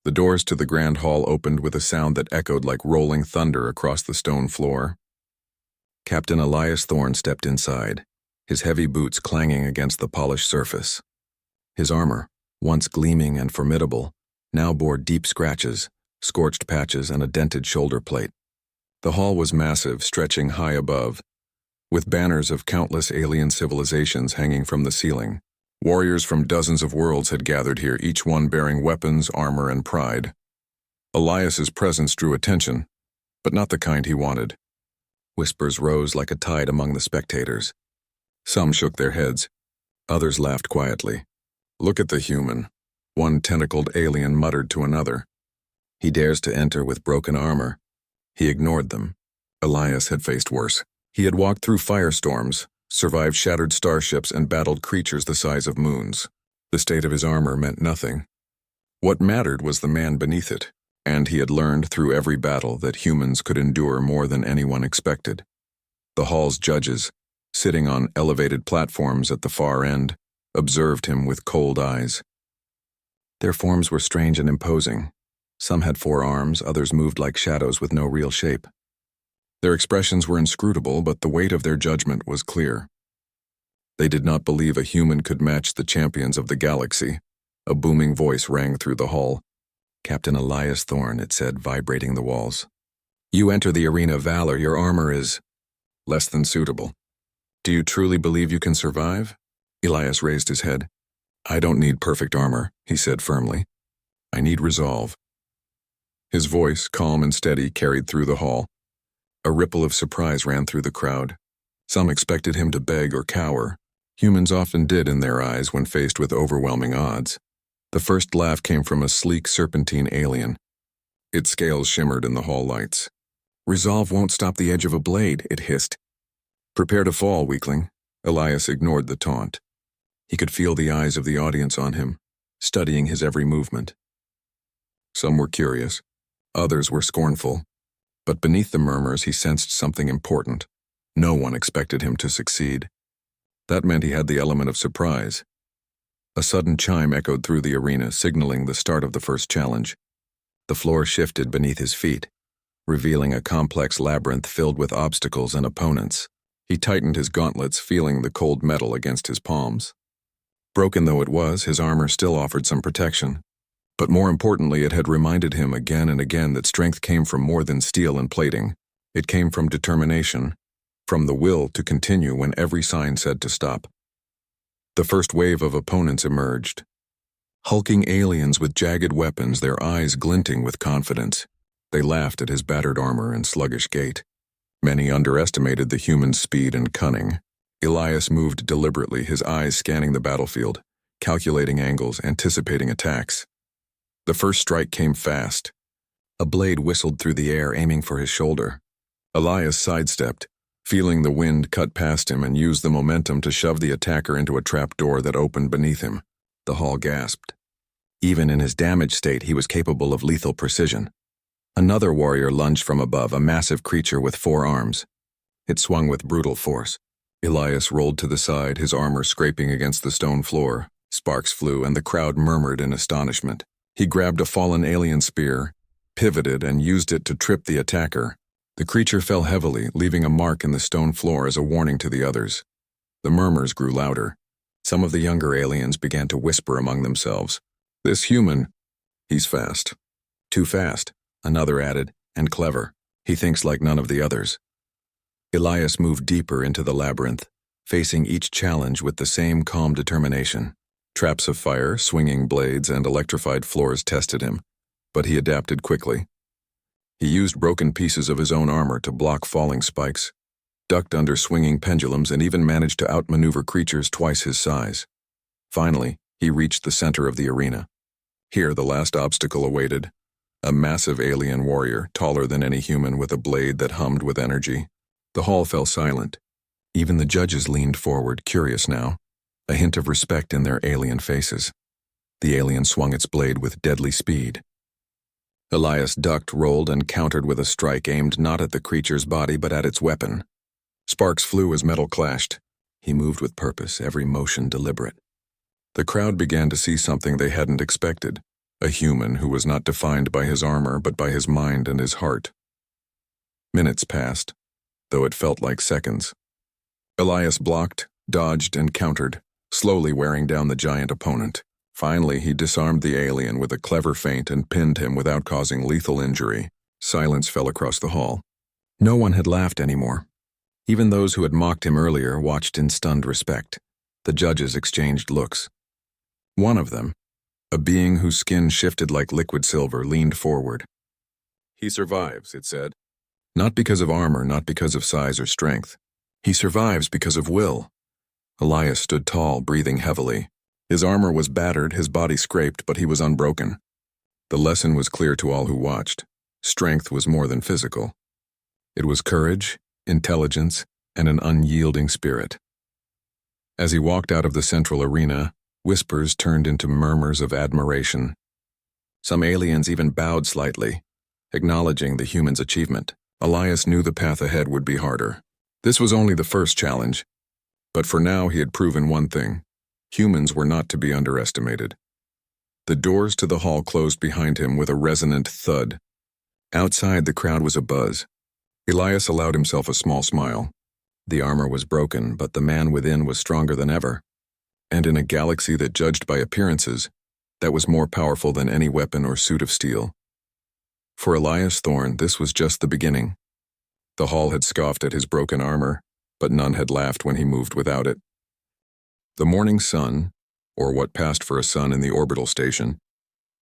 The doors to the grand hall opened with a sound that echoed like rolling thunder across the stone floor. Captain Elias Thorne stepped inside, his heavy boots clanging against the polished surface. His armor, once gleaming and formidable, now bore deep scratches, scorched patches, and a dented shoulder plate. The hall was massive, stretching high above, with banners of countless alien civilizations hanging from the ceiling. Warriors from dozens of worlds had gathered here, each one bearing weapons, armor, and pride. Elias's presence drew attention, but not the kind he wanted. Whispers rose like a tide among the spectators. Some shook their heads. Others laughed quietly. "Look at the human," one tentacled alien muttered to another. "He dares to enter with broken armor." He ignored them. Elias had faced worse. He had walked through firestorms, survived shattered starships, and battled creatures the size of moons. The state of his armor meant nothing. What mattered was the man beneath it, and he had learned through every battle that humans could endure more than anyone expected. The hall's judges, sitting on elevated platforms at the far end, observed him with cold eyes. Their forms were strange and imposing. Some had 4 arms, others moved like shadows with no real shape. Their expressions were inscrutable, but the weight of their judgment was clear. They did not believe a human could match the champions of the galaxy. A booming voice rang through the hall. "Captain Elias Thorne," it said, vibrating the walls. "You enter the arena of valor. Your armor is less than suitable. Do you truly believe you can survive?" Elias raised his head. "I don't need perfect armor," he said firmly. "I need resolve." His voice, calm and steady, carried through the hall. A ripple of surprise ran through the crowd. Some expected him to beg or cower. Humans often did in their eyes when faced with overwhelming odds. The first laugh came from a sleek serpentine alien. Its scales shimmered in the hall lights. "Resolve won't stop the edge of a blade," it hissed. "Prepare to fall, weakling." Elias ignored the taunt. He could feel the eyes of the audience on him, studying his every movement. Some were curious. Others were scornful. But beneath the murmurs he sensed something important. No one expected him to succeed. That meant he had the element of surprise. A sudden chime echoed through the arena, signaling the start of the first challenge. The floor shifted beneath his feet, revealing a complex labyrinth filled with obstacles and opponents. He tightened his gauntlets, feeling the cold metal against his palms. Broken though it was, his armor still offered some protection. But more importantly, it had reminded him again and again that strength came from more than steel and plating. It came from determination, from the will to continue when every sign said to stop. The first wave of opponents emerged. Hulking aliens with jagged weapons, their eyes glinting with confidence. They laughed at his battered armor and sluggish gait. Many underestimated the human's speed and cunning. Elias moved deliberately, his eyes scanning the battlefield, calculating angles, anticipating attacks. The first strike came fast. A blade whistled through the air, aiming for his shoulder. Elias sidestepped, feeling the wind cut past him, and used the momentum to shove the attacker into a trap door that opened beneath him. The hall gasped. Even in his damaged state, he was capable of lethal precision. Another warrior lunged from above, a massive creature with 4 arms. It swung with brutal force. Elias rolled to the side, his armor scraping against the stone floor. Sparks flew, and the crowd murmured in astonishment. He grabbed a fallen alien spear, pivoted, and used it to trip the attacker. The creature fell heavily, leaving a mark in the stone floor as a warning to the others. The murmurs grew louder. Some of the younger aliens began to whisper among themselves. "This human, he's fast." "Too fast," another added, "and clever. He thinks like none of the others." Elias moved deeper into the labyrinth, facing each challenge with the same calm determination. Traps of fire, swinging blades, and electrified floors tested him, but he adapted quickly. He used broken pieces of his own armor to block falling spikes, ducked under swinging pendulums, and even managed to outmaneuver creatures twice his size. Finally, he reached the center of the arena. Here, the last obstacle awaited. A massive alien warrior, taller than any human, with a blade that hummed with energy. The hall fell silent. Even the judges leaned forward, curious now, a hint of respect in their alien faces. The alien swung its blade with deadly speed. Elias ducked, rolled, and countered with a strike aimed not at the creature's body but at its weapon. Sparks flew as metal clashed. He moved with purpose, every motion deliberate. The crowd began to see something they hadn't expected. A human who was not defined by his armor but by his mind and his heart. Minutes passed, though it felt like seconds. Elias blocked, dodged, and countered, slowly wearing down the giant opponent. Finally, he disarmed the alien with a clever feint and pinned him without causing lethal injury. Silence fell across the hall. No one had laughed anymore. Even those who had mocked him earlier watched in stunned respect. The judges exchanged looks. One of them, a being whose skin shifted like liquid silver, leaned forward. "He survives," it said. "Not because of armor, not because of size or strength. He survives because of will." Elias stood tall, breathing heavily. His armor was battered, his body scraped, but he was unbroken. The lesson was clear to all who watched. Strength was more than physical. It was courage, intelligence, and an unyielding spirit. As he walked out of the central arena, whispers turned into murmurs of admiration. Some aliens even bowed slightly, acknowledging the human's achievement. Elias knew the path ahead would be harder. This was only the first challenge, but for now he had proven one thing. Humans were not to be underestimated. The doors to the hall closed behind him with a resonant thud. Outside, the crowd was abuzz. Elias allowed himself a small smile. The armor was broken, but the man within was stronger than ever. And in a galaxy that judged by appearances, that was more powerful than any weapon or suit of steel. For Elias Thorne, this was just the beginning. The hall had scoffed at his broken armor, but none had laughed when he moved without it. The morning sun, or what passed for a sun in the orbital station,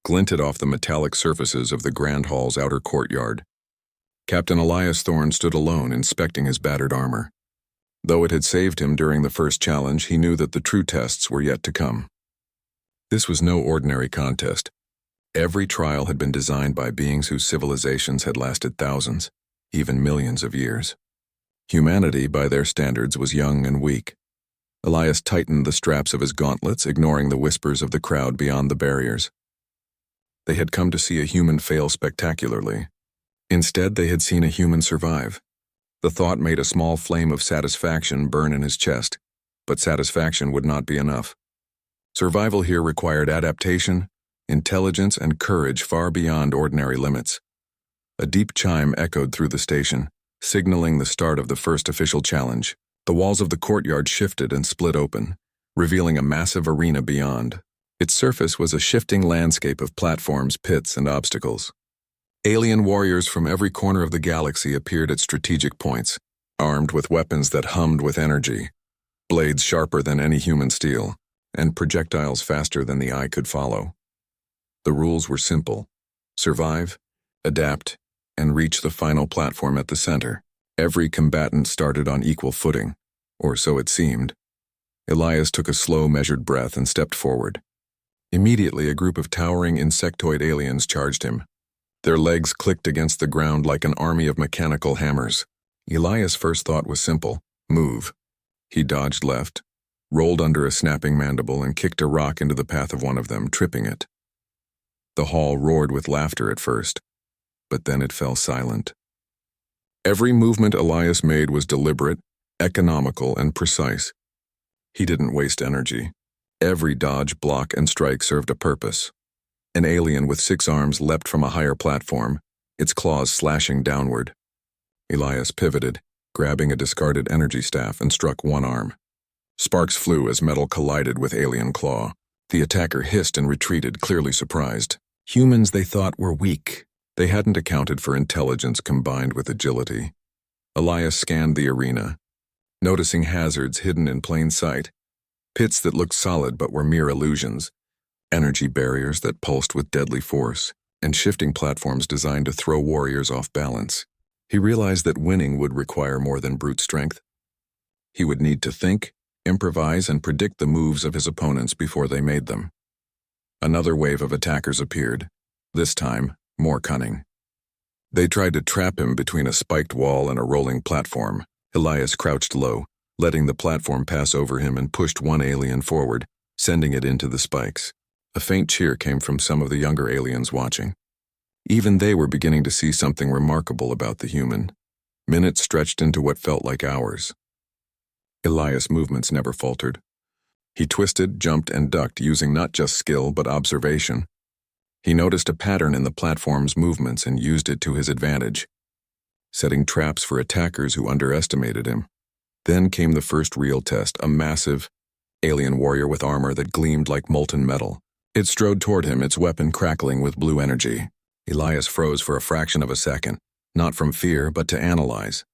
glinted off the metallic surfaces of the Grand Hall's outer courtyard. Captain Elias Thorne stood alone, inspecting his battered armor. Though it had saved him during the first challenge, he knew that the true tests were yet to come. This was no ordinary contest. Every trial had been designed by beings whose civilizations had lasted thousands, even millions of years. Humanity, by their standards, was young and weak. Elias tightened the straps of his gauntlets, ignoring the whispers of the crowd beyond the barriers. They had come to see a human fail spectacularly. Instead, they had seen a human survive. The thought made a small flame of satisfaction burn in his chest, but satisfaction would not be enough. Survival here required adaptation, intelligence, and courage far beyond ordinary limits. A deep chime echoed through the station, signaling the start of the first official challenge. The walls of the courtyard shifted and split open, revealing a massive arena beyond. Its surface was a shifting landscape of platforms, pits, and obstacles. Alien warriors from every corner of the galaxy appeared at strategic points, armed with weapons that hummed with energy, blades sharper than any human steel, and projectiles faster than the eye could follow. The rules were simple: survive, adapt, and reach the final platform at the center. Every combatant started on equal footing, or so it seemed. Elias took a slow, measured breath and stepped forward. Immediately, a group of towering insectoid aliens charged him. Their legs clicked against the ground like an army of mechanical hammers. Elias' first thought was simple: move. He dodged left, rolled under a snapping mandible, and kicked a rock into the path of one of them, tripping it. The hall roared with laughter at first, but then it fell silent. Every movement Elias made was deliberate, economical, and precise. He didn't waste energy. Every dodge, block, and strike served a purpose. An alien with 6 arms leapt from a higher platform, its claws slashing downward. Elias pivoted, grabbing a discarded energy staff, and struck one arm. Sparks flew as metal collided with alien claw. The attacker hissed and retreated, clearly surprised. Humans, they thought, were weak. They hadn't accounted for intelligence combined with agility. Elias scanned the arena, noticing hazards hidden in plain sight, pits that looked solid but were mere illusions, energy barriers that pulsed with deadly force, and shifting platforms designed to throw warriors off balance. He realized that winning would require more than brute strength. He would need to think, improvise, and predict the moves of his opponents before they made them. Another wave of attackers appeared, this time more cunning. They tried to trap him between a spiked wall and a rolling platform. Elias crouched low, letting the platform pass over him, and pushed one alien forward, sending it into the spikes. A faint cheer came from some of the younger aliens watching. Even they were beginning to see something remarkable about the human. Minutes stretched into what felt like hours. Elias' movements never faltered. He twisted, jumped, and ducked, using not just skill but observation. He noticed a pattern in the platform's movements and used it to his advantage, setting traps for attackers who underestimated him. Then came the first real test, a massive alien warrior with armor that gleamed like molten metal. It strode toward him, its weapon crackling with blue energy. Elias froze for a fraction of a second, not from fear, but to analyze.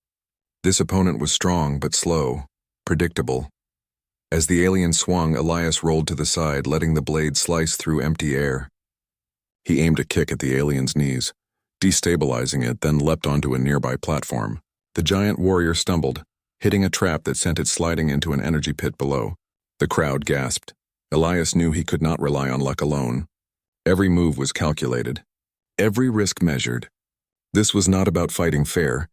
This opponent was strong but slow, predictable. As the alien swung, Elias rolled to the side, letting the blade slice through empty air. He aimed a kick at the alien's knees, destabilizing it, then leapt onto a nearby platform. The giant warrior stumbled, hitting a trap that sent it sliding into an energy pit below. The crowd gasped. Elias knew he could not rely on luck alone. Every move was calculated, every risk measured. This was not about fighting fair,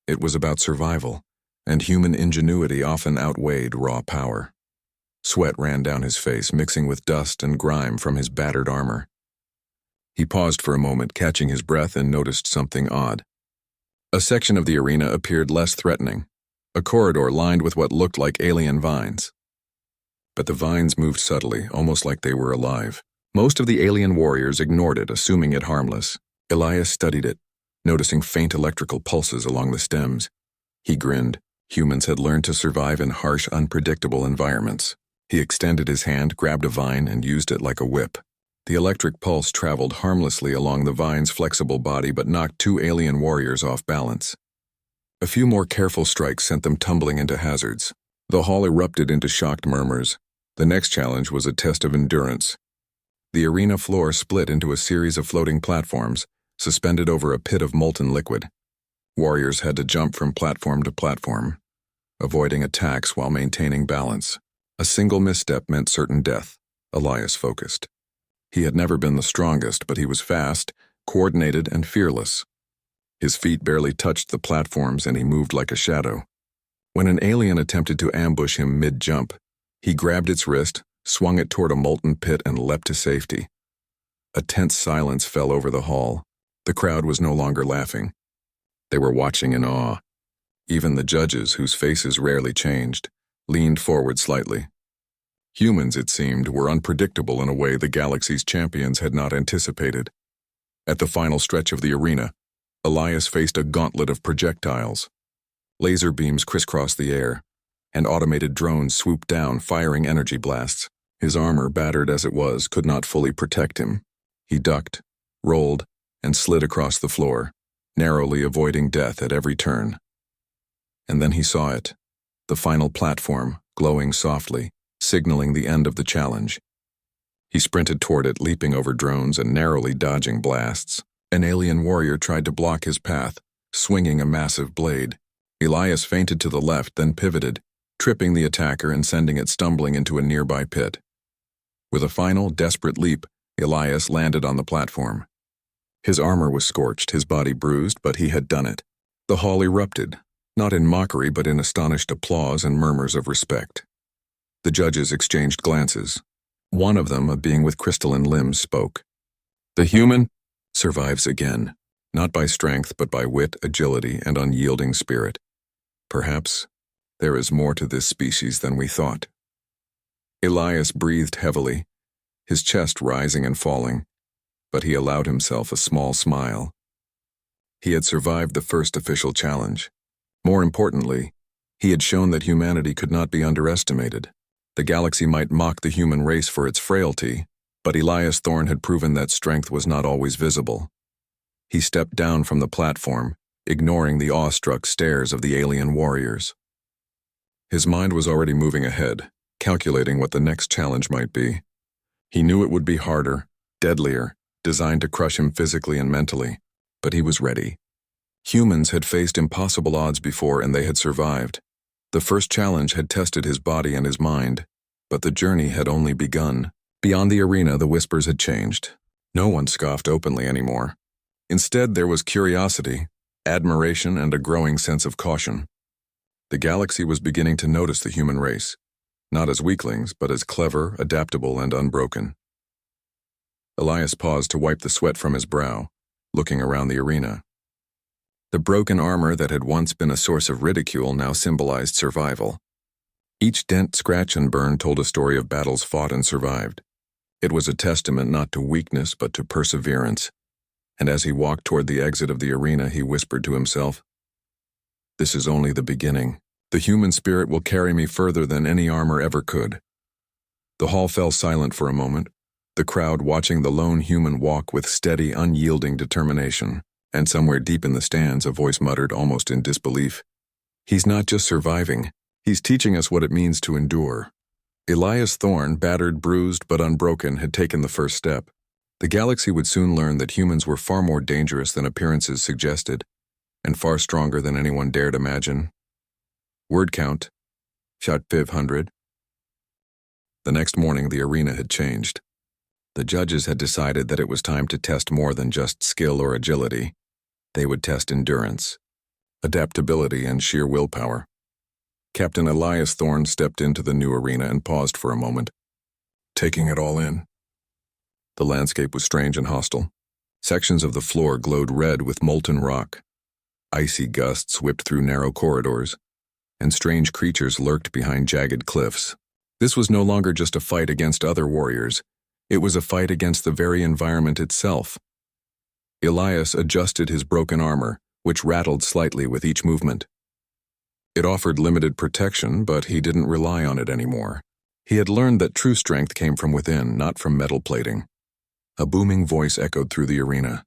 it was about survival, and human ingenuity often outweighed raw power. Sweat ran down his face, mixing with dust and grime from his battered armor. He paused for a moment, catching his breath, and noticed something odd. A section of the arena appeared less threatening, a corridor lined with what looked like alien vines. But the vines moved subtly, almost like they were alive. Most of the alien warriors ignored it, assuming it harmless. Elias studied it, noticing faint electrical pulses along the stems. He grinned. Humans had learned to survive in harsh, unpredictable environments. He extended his hand, grabbed a vine, and used it like a whip. The electric pulse traveled harmlessly along the vine's flexible body but knocked two alien warriors off balance. A few more careful strikes sent them tumbling into hazards. The hall erupted into shocked murmurs. The next challenge was a test of endurance. The arena floor split into a series of floating platforms, suspended over a pit of molten liquid. Warriors had to jump from platform to platform, avoiding attacks while maintaining balance. A single misstep meant certain death. Elias focused. He had never been the strongest, but he was fast, coordinated, and fearless. His feet barely touched the platforms, and he moved like a shadow. When an alien attempted to ambush him mid-jump, he grabbed its wrist, swung it toward a molten pit, and leapt to safety. A tense silence fell over the hall. The crowd was no longer laughing. They were watching in awe. Even the judges, whose faces rarely changed, leaned forward slightly. Humans, it seemed, were unpredictable in a way the galaxy's champions had not anticipated. At the final stretch of the arena, Elias faced a gauntlet of projectiles. Laser beams crisscrossed the air, and automated drones swooped down, firing energy blasts. His armor, battered as it was, could not fully protect him. He ducked, rolled, and slid across the floor, narrowly avoiding death at every turn. And then he saw it, the final platform, glowing softly, signaling the end of the challenge. He sprinted toward it, leaping over drones and narrowly dodging blasts. An alien warrior tried to block his path, swinging a massive blade. Elias feinted to the left, then pivoted, tripping the attacker and sending it stumbling into a nearby pit. With a final, desperate leap, Elias landed on the platform. His armor was scorched, his body bruised, but he had done it. The hall erupted, not in mockery but in astonished applause and murmurs of respect. The judges exchanged glances. One of them, a being with crystalline limbs, spoke. "The human survives again, not by strength but by wit, agility, and unyielding spirit. Perhaps there is more to this species than we thought." Elias breathed heavily, his chest rising and falling, but he allowed himself a small smile. He had survived the first official challenge. More importantly, he had shown that humanity could not be underestimated. The galaxy might mock the human race for its frailty, but Elias Thorne had proven that strength was not always visible. He stepped down from the platform, ignoring the awestruck stares of the alien warriors. His mind was already moving ahead, calculating what the next challenge might be. He knew it would be harder, deadlier, designed to crush him physically and mentally, but he was ready. Humans had faced impossible odds before and they had survived. The first challenge had tested his body and his mind, but the journey had only begun. Beyond the arena, the whispers had changed. No one scoffed openly anymore. Instead, there was curiosity, admiration, and a growing sense of caution. The galaxy was beginning to notice the human race, not as weaklings, but as clever, adaptable, and unbroken. Elias paused to wipe the sweat from his brow, looking around the arena. The broken armor that had once been a source of ridicule now symbolized survival. Each dent, scratch, and burn told a story of battles fought and survived. It was a testament not to weakness but to perseverance, and as he walked toward the exit of the arena, he whispered to himself, "This is only the beginning. The human spirit will carry me further than any armor ever could." The hall fell silent for a moment, the crowd watching the lone human walk with steady, unyielding determination, and somewhere deep in the stands a voice muttered almost in disbelief, "He's not just surviving, he's teaching us what it means to endure." Elias Thorne, battered, bruised, but unbroken, had taken the first step. The galaxy would soon learn that humans were far more dangerous than appearances suggested, and far stronger than anyone dared imagine. Word count, 500. The next morning, the arena had changed. The judges had decided that it was time to test more than just skill or agility. They would test endurance, adaptability, and sheer willpower. Captain Elias Thorne stepped into the new arena and paused for a moment, taking it all in. The landscape was strange and hostile. Sections of the floor glowed red with molten rock. Icy gusts whipped through narrow corridors, and strange creatures lurked behind jagged cliffs. This was no longer just a fight against other warriors. It was a fight against the very environment itself. Elias adjusted his broken armor, which rattled slightly with each movement. It offered limited protection, but he didn't rely on it anymore. He had learned that true strength came from within, not from metal plating. A booming voice echoed through the arena.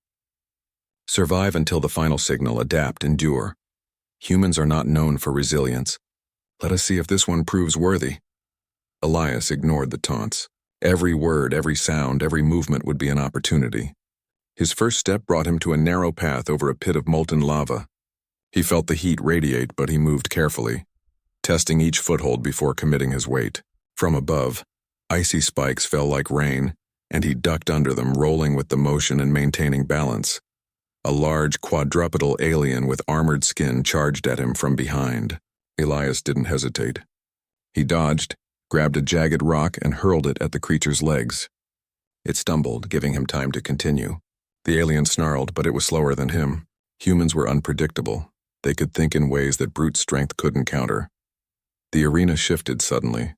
"Survive until the final signal, adapt, endure. Humans are not known for resilience. Let us see if this one proves worthy." Elias ignored the taunts. Every word, every sound, every movement would be an opportunity. His first step brought him to a narrow path over a pit of molten lava. He felt the heat radiate, but he moved carefully, testing each foothold before committing his weight. From above, icy spikes fell like rain, and he ducked under them, rolling with the motion and maintaining balance. A large quadrupedal alien with armored skin charged at him from behind. Elias didn't hesitate. He dodged, grabbed a jagged rock, and hurled it at the creature's legs. It stumbled, giving him time to continue. The alien snarled, but it was slower than him. Humans were unpredictable. They could think in ways that brute strength couldn't counter. The arena shifted suddenly.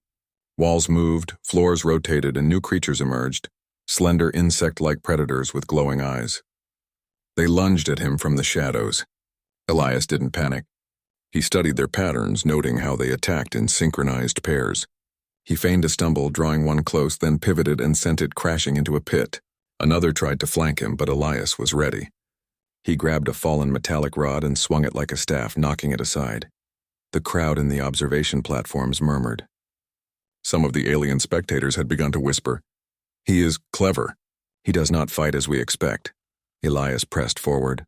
Walls moved, floors rotated, and new creatures emerged, slender insect-like predators with glowing eyes. They lunged at him from the shadows. Elias didn't panic. He studied their patterns, noting how they attacked in synchronized pairs. He feigned a stumble, drawing one close, then pivoted and sent it crashing into a pit. Another tried to flank him, but Elias was ready. He grabbed a fallen metallic rod and swung it like a staff, knocking it aside. The crowd in the observation platforms murmured. Some of the alien spectators had begun to whisper, "He is clever. He does not fight as we expect." Elias pressed forward,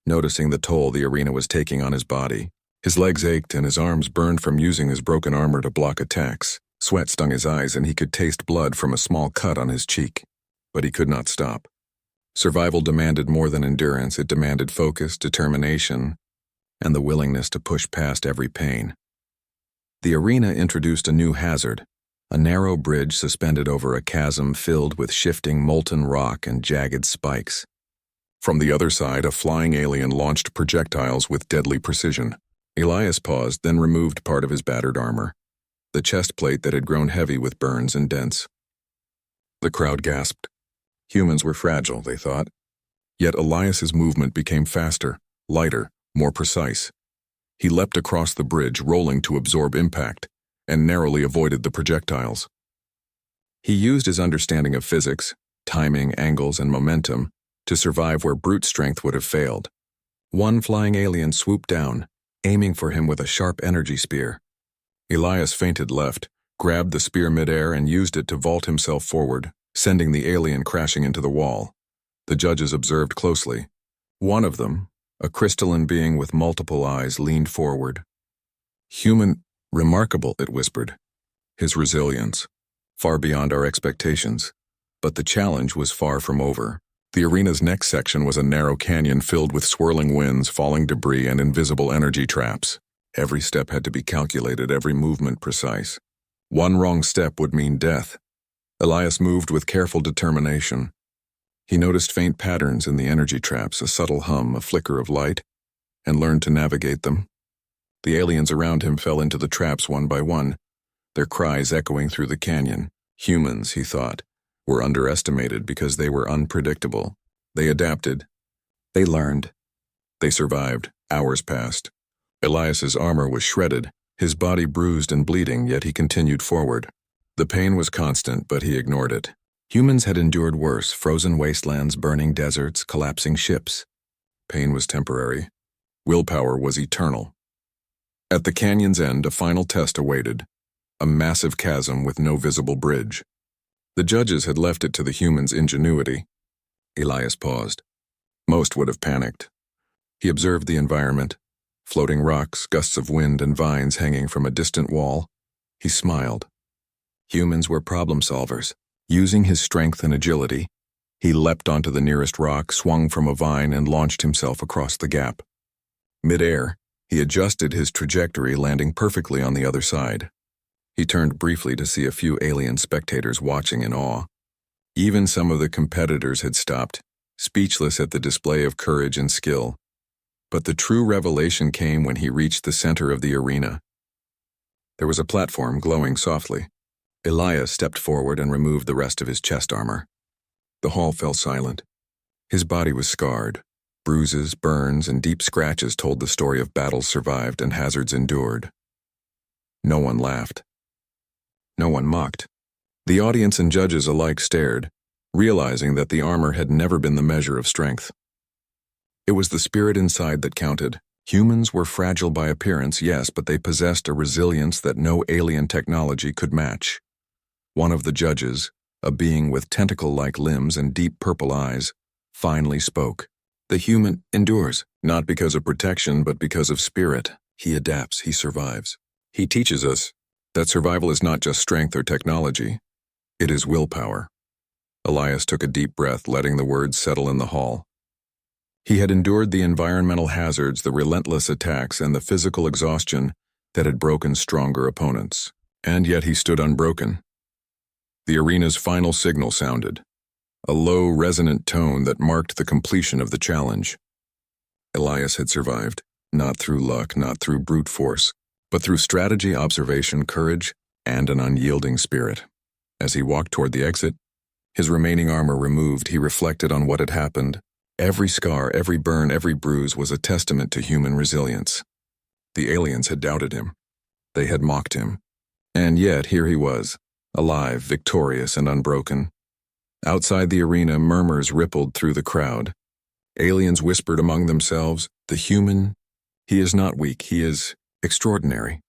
noticing the toll the arena was taking on his body. His legs ached and his arms burned from using his broken armor to block attacks. Sweat stung his eyes and he could taste blood from a small cut on his cheek. But he could not stop. Survival demanded more than endurance. It demanded focus, determination, and the willingness to push past every pain. The arena introduced a new hazard, a narrow bridge suspended over a chasm filled with shifting molten rock and jagged spikes. From the other side, a flying alien launched projectiles with deadly precision. Elias paused, then removed part of his battered armor, the chest plate that had grown heavy with burns and dents. The crowd gasped. Humans were fragile, they thought. Yet Elias's movement became faster, lighter, more precise. He leapt across the bridge, rolling to absorb impact, and narrowly avoided the projectiles. He used his understanding of physics, timing, angles, and momentum to survive where brute strength would have failed. One flying alien swooped down, aiming for him with a sharp energy spear. Elias feinted left, grabbed the spear midair, and used it to vault himself forward, sending the alien crashing into the wall. The judges observed closely. One of them, a crystalline being with multiple eyes, leaned forward. "Human, remarkable," it whispered. "His resilience, far beyond our expectations." But the challenge was far from over. The arena's next section was a narrow canyon filled with swirling winds, falling debris, and invisible energy traps. Every step had to be calculated, every movement precise. One wrong step would mean death. Elias moved with careful determination. He noticed faint patterns in the energy traps, a subtle hum, a flicker of light, and learned to navigate them. The aliens around him fell into the traps one by one, their cries echoing through the canyon. Humans, he thought, were underestimated because they were unpredictable. They adapted. They learned. They survived. Hours passed. Elias's armor was shredded, his body bruised and bleeding, yet he continued forward. The pain was constant, but he ignored it. Humans had endured worse: frozen wastelands, burning deserts, collapsing ships. Pain was temporary. Willpower was eternal. At the canyon's end, a final test awaited. A massive chasm with no visible bridge. The judges had left it to the humans' ingenuity. Elias paused. Most would have panicked. He observed the environment. Floating rocks, gusts of wind, and vines hanging from a distant wall. He smiled. Humans were problem solvers. Using his strength and agility, he leapt onto the nearest rock, swung from a vine, and launched himself across the gap. Mid-air, he adjusted his trajectory, landing perfectly on the other side. He turned briefly to see a few alien spectators watching in awe. Even some of the competitors had stopped, speechless at the display of courage and skill. But the true revelation came when he reached the center of the arena. There was a platform glowing softly. Elias stepped forward and removed the rest of his chest armor. The hall fell silent. His body was scarred. Bruises, burns, and deep scratches told the story of battles survived and hazards endured. No one laughed. No one mocked. The audience and judges alike stared, realizing that the armor had never been the measure of strength. It was the spirit inside that counted. Humans were fragile by appearance, yes, but they possessed a resilience that no alien technology could match. One of the judges, a being with tentacle-like limbs and deep purple eyes, finally spoke. The human endures, not because of protection, but because of spirit. He adapts, he survives. He teaches us that survival is not just strength or technology. It is willpower. Elias took a deep breath, letting the words settle in the hall. He had endured the environmental hazards, the relentless attacks, and the physical exhaustion that had broken stronger opponents. And yet he stood unbroken. The arena's final signal sounded, a low, resonant tone that marked the completion of the challenge. Elias had survived, not through luck, not through brute force, but through strategy, observation, courage, and an unyielding spirit. As he walked toward the exit, his remaining armor removed, he reflected on what had happened. Every scar, every burn, every bruise was a testament to human resilience. The aliens had doubted him. They had mocked him. And yet here he was, alive, victorious, and unbroken. Outside the arena, murmurs rippled through the crowd. Aliens whispered among themselves, "The human, he is not weak, he is extraordinary."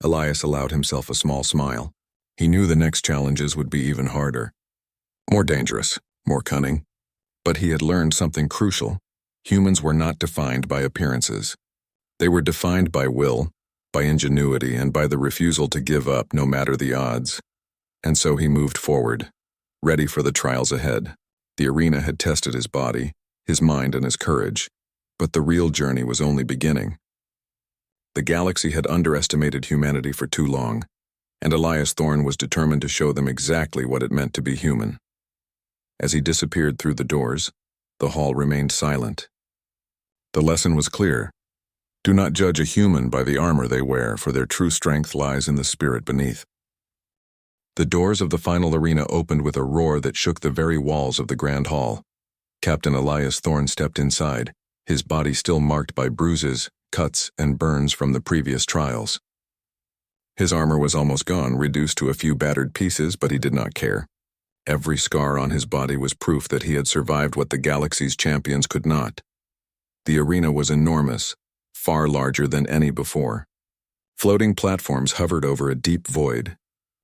Elias allowed himself a small smile. He knew the next challenges would be even harder. More dangerous, more cunning. But he had learned something crucial. Humans were not defined by appearances. They were defined by will, by ingenuity, and by the refusal to give up no matter the odds. And so he moved forward, ready for the trials ahead. The arena had tested his body, his mind, and his courage, but the real journey was only beginning. The galaxy had underestimated humanity for too long, and Elias Thorne was determined to show them exactly what it meant to be human. As he disappeared through the doors, the hall remained silent. The lesson was clear. Do not judge a human by the armor they wear, for their true strength lies in the spirit beneath. The doors of the final arena opened with a roar that shook the very walls of the grand hall. Captain Elias Thorne stepped inside, his body still marked by bruises, cuts, and burns from the previous trials. His armor was almost gone, reduced to a few battered pieces, but he did not care. Every scar on his body was proof that he had survived what the galaxy's champions could not. The arena was enormous, far larger than any before. Floating platforms hovered over a deep void,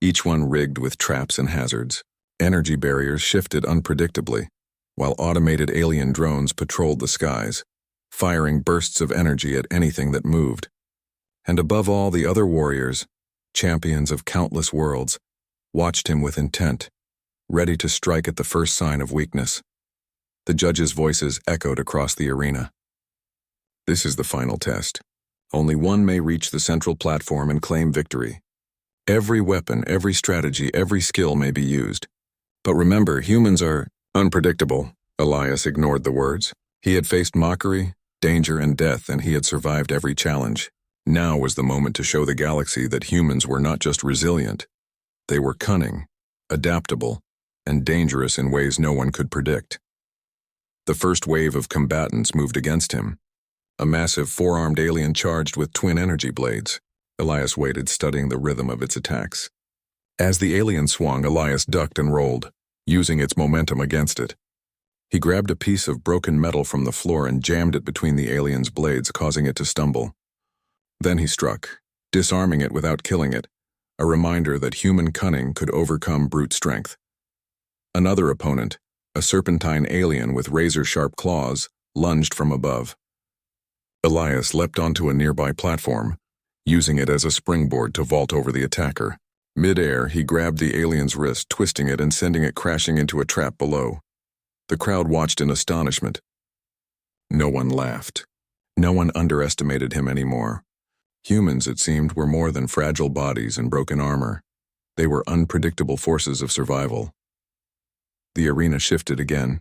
each one rigged with traps and hazards. Energy barriers shifted unpredictably, while automated alien drones patrolled the skies, firing bursts of energy at anything that moved. And above all, the other warriors, champions of countless worlds, watched him with intent, ready to strike at the first sign of weakness. The judges' voices echoed across the arena. This is the final test. Only one may reach the central platform and claim victory. Every weapon, every strategy, every skill may be used. But remember, humans are unpredictable. Elias ignored the words. He had faced mockery, danger, and death, and he had survived every challenge. Now was the moment to show the galaxy that humans were not just resilient. They were cunning, adaptable, and dangerous in ways no one could predict. The first wave of combatants moved against him. A massive four-armed alien charged with twin energy blades. Elias waited, studying the rhythm of its attacks. As the alien swung, Elias ducked and rolled, using its momentum against it. He grabbed a piece of broken metal from the floor and jammed it between the alien's blades, causing it to stumble. Then he struck, disarming it without killing it, a reminder that human cunning could overcome brute strength. Another opponent, a serpentine alien with razor-sharp claws, lunged from above. Elias leapt onto a nearby platform, using it as a springboard to vault over the attacker. Mid-air, he grabbed the alien's wrist, twisting it and sending it crashing into a trap below. The crowd watched in astonishment. No one laughed. No one underestimated him anymore. Humans, it seemed, were more than fragile bodies and broken armor. They were unpredictable forces of survival. The arena shifted again.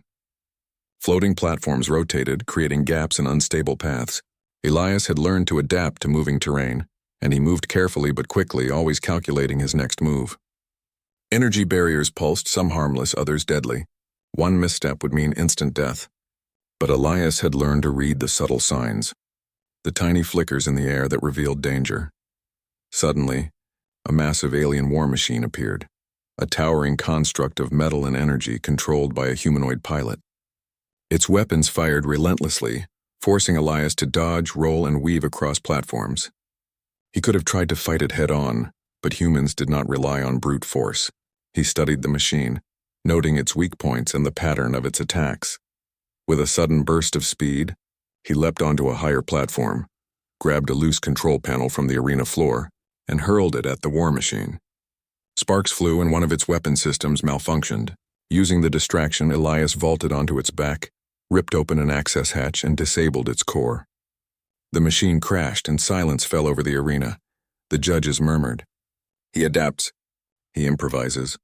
Floating platforms rotated, creating gaps and unstable paths. Elias had learned to adapt to moving terrain, and he moved carefully but quickly, always calculating his next move. Energy barriers pulsed, some harmless, others deadly. One misstep would mean instant death. But Elias had learned to read the subtle signs, the tiny flickers in the air that revealed danger. Suddenly, a massive alien war machine appeared, a towering construct of metal and energy controlled by a humanoid pilot. Its weapons fired relentlessly, forcing Elias to dodge, roll, and weave across platforms. He could have tried to fight it head-on, but humans did not rely on brute force. He studied the machine, noting its weak points and the pattern of its attacks. With a sudden burst of speed, he leapt onto a higher platform, grabbed a loose control panel from the arena floor, and hurled it at the war machine. Sparks flew and one of its weapon systems malfunctioned. Using the distraction, Elias vaulted onto its back, ripped open an access hatch, and disabled its core. The machine crashed and silence fell over the arena. The judges murmured. He adapts. He improvises.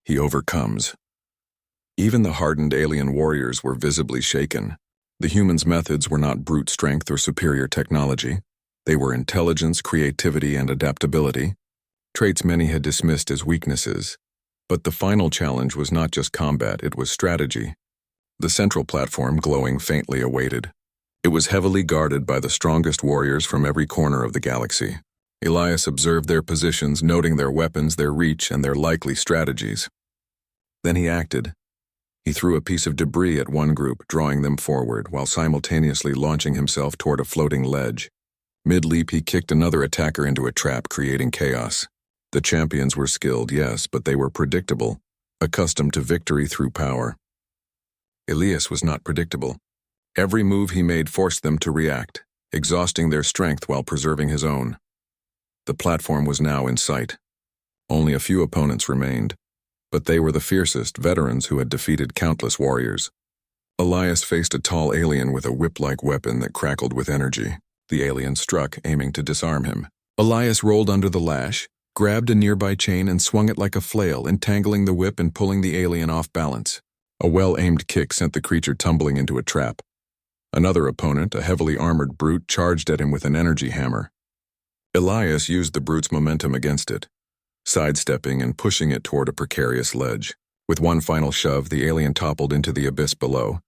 He overcomes. Even the hardened alien warriors were visibly shaken. The humans' methods were not brute strength or superior technology. They were intelligence, creativity, and adaptability, traits many had dismissed as weaknesses. But the final challenge was not just combat, it was strategy. The central platform, glowing faintly, awaited. It was heavily guarded by the strongest warriors from every corner of the galaxy. Elias observed their positions, noting their weapons, their reach, and their likely strategies. Then he acted. He threw a piece of debris at one group, drawing them forward, while simultaneously launching himself toward a floating ledge. Mid-leap, he kicked another attacker into a trap, creating chaos. The champions were skilled, yes, but they were predictable, accustomed to victory through power. Elias was not predictable. Every move he made forced them to react, exhausting their strength while preserving his own. The platform was now in sight. Only a few opponents remained, but they were the fiercest veterans who had defeated countless warriors. Elias faced a tall alien with a whip-like weapon that crackled with energy. The alien struck, aiming to disarm him. Elias rolled under the lash, grabbed a nearby chain and swung it like a flail, entangling the whip and pulling the alien off balance. A well-aimed kick sent the creature tumbling into a trap. Another opponent, a heavily armored brute, charged at him with an energy hammer. Elias used the brute's momentum against it, sidestepping and pushing it toward a precarious ledge. With one final shove, the alien toppled into the abyss below.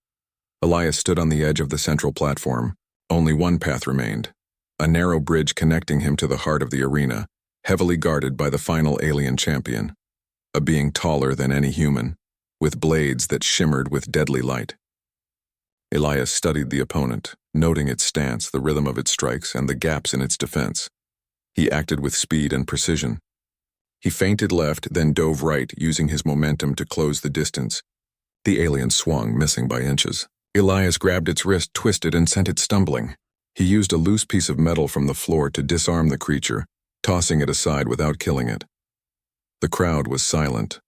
Elias stood on the edge of the central platform. Only one path remained, a narrow bridge connecting him to the heart of the arena, heavily guarded by the final alien champion, a being taller than any human, with blades that shimmered with deadly light. Elias studied the opponent, noting its stance, the rhythm of its strikes, and the gaps in its defense. He acted with speed and precision. He feinted left, then dove right, using his momentum to close the distance. The alien swung, missing by inches. Elias grabbed its wrist, twisted, and sent it stumbling. He used a loose piece of metal from the floor to disarm the creature, tossing it aside without killing it. The crowd was silent.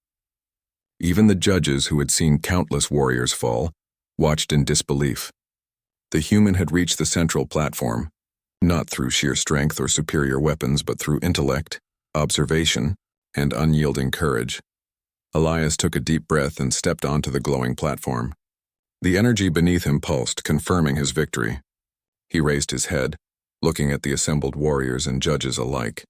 Even the judges, who had seen countless warriors fall, watched in disbelief. The human had reached the central platform, not through sheer strength or superior weapons, but through intellect, observation, and unyielding courage. Elias took a deep breath and stepped onto the glowing platform. The energy beneath him pulsed, confirming his victory. He raised his head, looking at the assembled warriors and judges alike.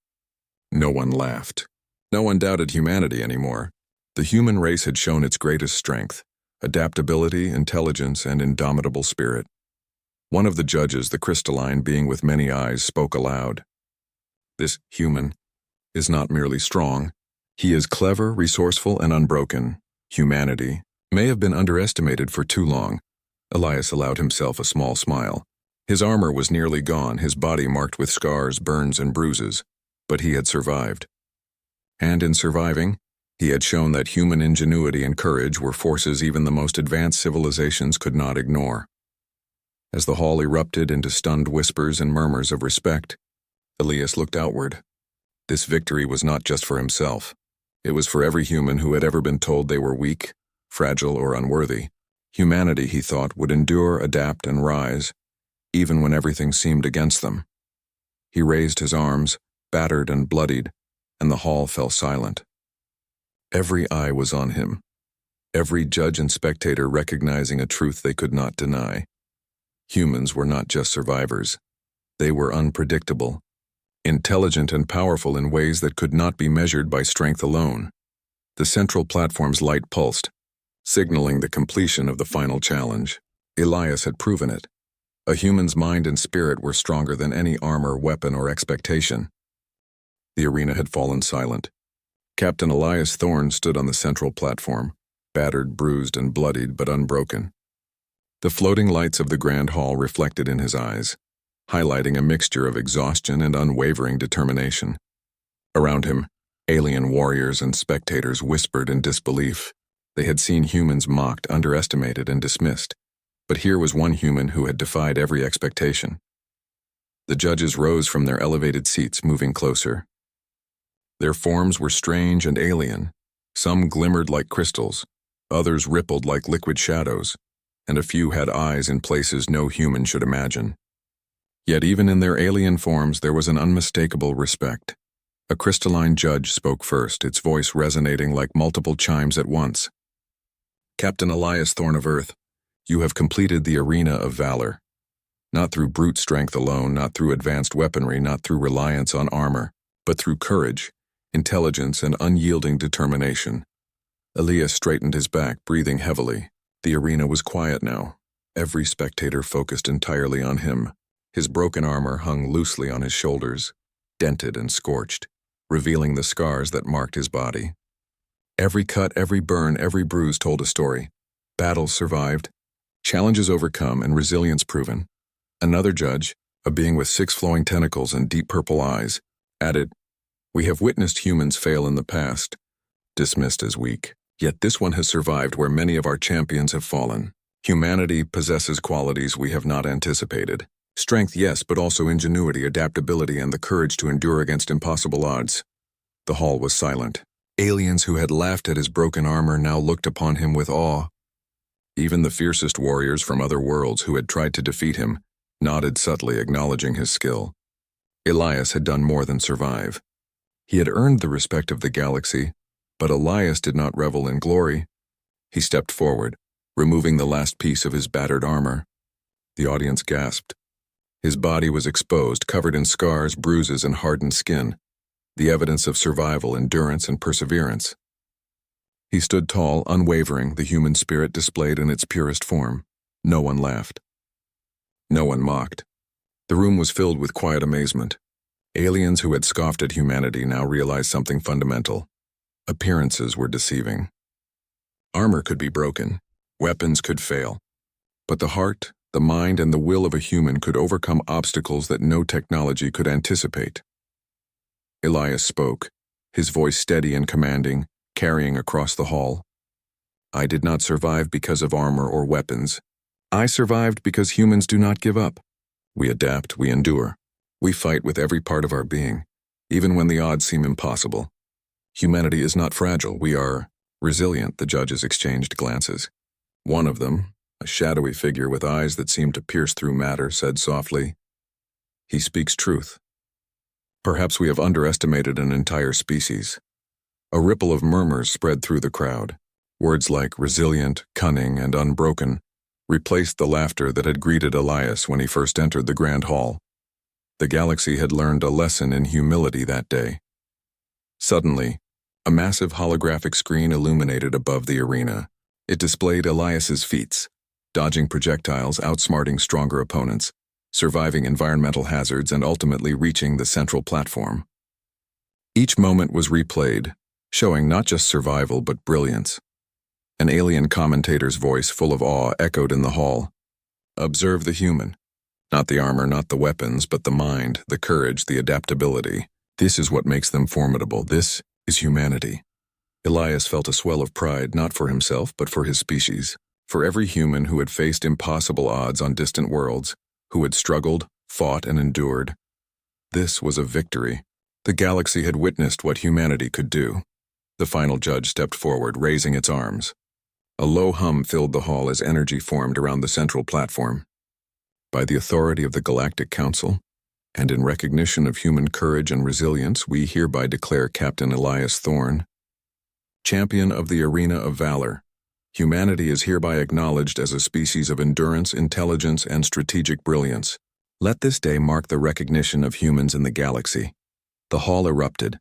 No one laughed. No one doubted humanity anymore. The human race had shown its greatest strength: adaptability, intelligence, and indomitable spirit. One of the judges, the crystalline being with many eyes, spoke aloud. "This human is not merely strong. He is clever, resourceful, and unbroken. Humanity may have been underestimated for too long." Elias allowed himself a small smile. His armor was nearly gone, his body marked with scars, burns, and bruises, but he had survived. And in surviving, he had shown that human ingenuity and courage were forces even the most advanced civilizations could not ignore. As the hall erupted into stunned whispers and murmurs of respect, Elias looked outward. This victory was not just for himself. It was for every human who had ever been told they were weak, fragile, or unworthy. Humanity, he thought, would endure, adapt, and rise, even when everything seemed against them. He raised his arms, battered and bloodied, and the hall fell silent. Every eye was on him, every judge and spectator recognizing a truth they could not deny. Humans were not just survivors. They were unpredictable, intelligent and powerful in ways that could not be measured by strength alone. The central platform's light pulsed, signaling the completion of the final challenge. Elias had proven it. A human's mind and spirit were stronger than any armor, weapon, or expectation. The arena had fallen silent. Captain Elias Thorne stood on the central platform, battered, bruised, and bloodied, but unbroken. The floating lights of the grand hall reflected in his eyes, highlighting a mixture of exhaustion and unwavering determination. Around him, alien warriors and spectators whispered in disbelief. They had seen humans mocked, underestimated, and dismissed. But here was one human who had defied every expectation. The judges rose from their elevated seats, moving closer. Their forms were strange and alien. Some glimmered like crystals, others rippled like liquid shadows, and a few had eyes in places no human should imagine. Yet even in their alien forms there was an unmistakable respect. A crystalline judge spoke first, its voice resonating like multiple chimes at once. "Captain Elias Thorne of Earth, you have completed the arena of valor. Not through brute strength alone, not through advanced weaponry, not through reliance on armor, but through courage, intelligence, and unyielding determination." Elias straightened his back, breathing heavily. The arena was quiet now, every spectator focused entirely on him. His broken armor hung loosely on his shoulders, dented and scorched, revealing the scars that marked his body. Every cut, every burn, every bruise told a story. Battles survived, challenges overcome, and resilience proven. Another judge, a being with 6 flowing tentacles and deep purple eyes, added, "We have witnessed humans fail in the past, dismissed as weak. Yet this one has survived where many of our champions have fallen. Humanity possesses qualities we have not anticipated. Strength, yes, but also ingenuity, adaptability, and the courage to endure against impossible odds." The hall was silent. Aliens who had laughed at his broken armor now looked upon him with awe. Even the fiercest warriors from other worlds who had tried to defeat him nodded subtly, acknowledging his skill. Elias had done more than survive. He had earned the respect of the galaxy, but Elias did not revel in glory. He stepped forward, removing the last piece of his battered armor. The audience gasped. His body was exposed, covered in scars, bruises, and hardened skin, the evidence of survival, endurance, and perseverance. He stood tall, unwavering, the human spirit displayed in its purest form. No one laughed. No one mocked. The room was filled with quiet amazement. Aliens who had scoffed at humanity now realized something fundamental. Appearances were deceiving. Armor could be broken, weapons could fail, but the heart, the mind, and the will of a human could overcome obstacles that no technology could anticipate. Elias spoke, his voice steady and commanding, carrying across the hall. "I did not survive because of armor or weapons. I survived because humans do not give up. We adapt, we endure. We fight with every part of our being, even when the odds seem impossible. Humanity is not fragile, we are resilient." The judges exchanged glances. One of them, a shadowy figure with eyes that seemed to pierce through matter, said softly, "He speaks truth. Perhaps we have underestimated an entire species." A ripple of murmurs spread through the crowd. Words like resilient, cunning, and unbroken replaced the laughter that had greeted Elias when he first entered the grand hall. The galaxy had learned a lesson in humility that day. Suddenly, A massive holographic screen illuminated above the arena. It displayed Elias's feats, dodging projectiles, outsmarting stronger opponents, surviving environmental hazards, and ultimately reaching the central platform. Each moment was replayed, showing not just survival but brilliance. An alien commentator's voice, full of awe, echoed in the hall. Observe the human. Not the armor, not the weapons, but the mind, the courage, the adaptability. This is what makes them formidable. This is humanity. Elias felt a swell of pride, not for himself, but for his species. For every human who had faced impossible odds on distant worlds, who had struggled, fought, and endured. This was a victory. The galaxy had witnessed what humanity could do. The final judge stepped forward, raising its arms. A low hum filled the hall as energy formed around the central platform. By the authority of the Galactic Council, and in recognition of human courage and resilience, we hereby declare Captain Elias Thorn, champion of the arena of valor. Humanity is hereby acknowledged as a species of endurance, intelligence, and strategic brilliance. Let this day mark the recognition of humans in the galaxy. The hall erupted,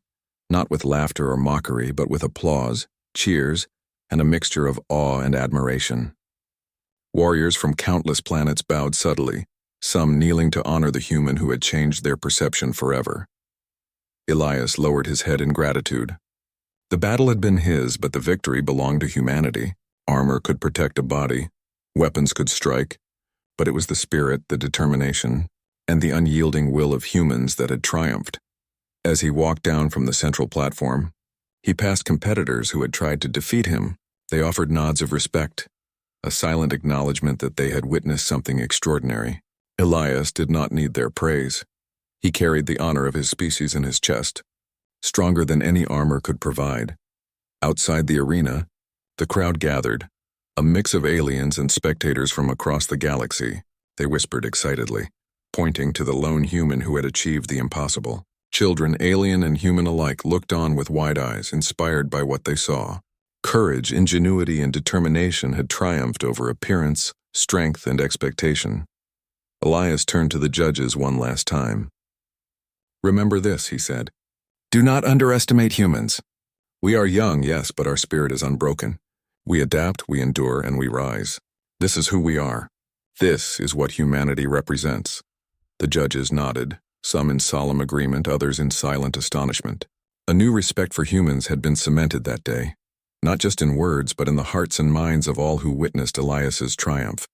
not with laughter or mockery, but with applause, cheers, and a mixture of awe and admiration. Warriors from countless planets bowed subtly, some kneeling to honor the human who had changed their perception forever. Elias lowered his head in gratitude. The battle had been his, but the victory belonged to humanity. Armor could protect a body, weapons could strike, but it was the spirit, the determination, and the unyielding will of humans that had triumphed. As he walked down from the central platform, he passed competitors who had tried to defeat him. They offered nods of respect, a silent acknowledgement that they had witnessed something extraordinary. Elias did not need their praise. He carried the honor of his species in his chest, stronger than any armor could provide. Outside the arena, the crowd gathered, a mix of aliens and spectators from across the galaxy. They whispered excitedly, pointing to the lone human who had achieved the impossible. Children, alien and human alike, looked on with wide eyes, inspired by what they saw. Courage, ingenuity, and determination had triumphed over appearance, strength, and expectation. Elias turned to the judges one last time. "Remember this," he said. "Do not underestimate humans. We are young, yes, but our spirit is unbroken. We adapt, we endure, and we rise. This is who we are. This is what humanity represents." The judges nodded, some in solemn agreement, others in silent astonishment. A new respect for humans had been cemented that day, not just in words, but in the hearts and minds of all who witnessed Elias's triumph.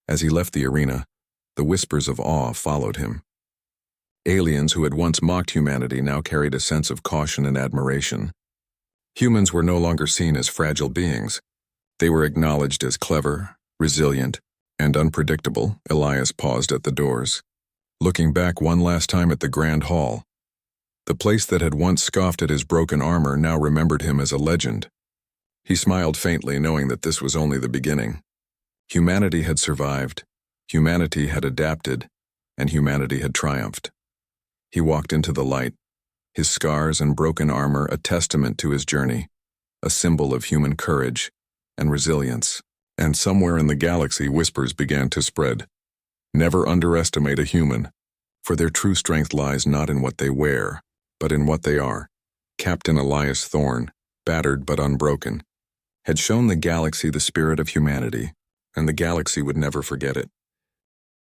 As he left the arena, the whispers of awe followed him. Aliens who had once mocked humanity now carried a sense of caution and admiration. Humans were no longer seen as fragile beings. They were acknowledged as clever, resilient, and unpredictable. Elias paused at the doors, looking back one last time at the Grand Hall. The place that had once scoffed at his broken armor now remembered him as a legend. He smiled faintly, knowing that this was only the beginning. Humanity had survived, humanity had adapted, and humanity had triumphed. He walked into the light, his scars and broken armor a testament to his journey, a symbol of human courage and resilience. And somewhere in the galaxy, whispers began to spread. Never underestimate a human, for their true strength lies not in what they wear, but in what they are. Captain Elias Thorn, battered but unbroken, had shown the galaxy the spirit of humanity, and the galaxy would never forget it.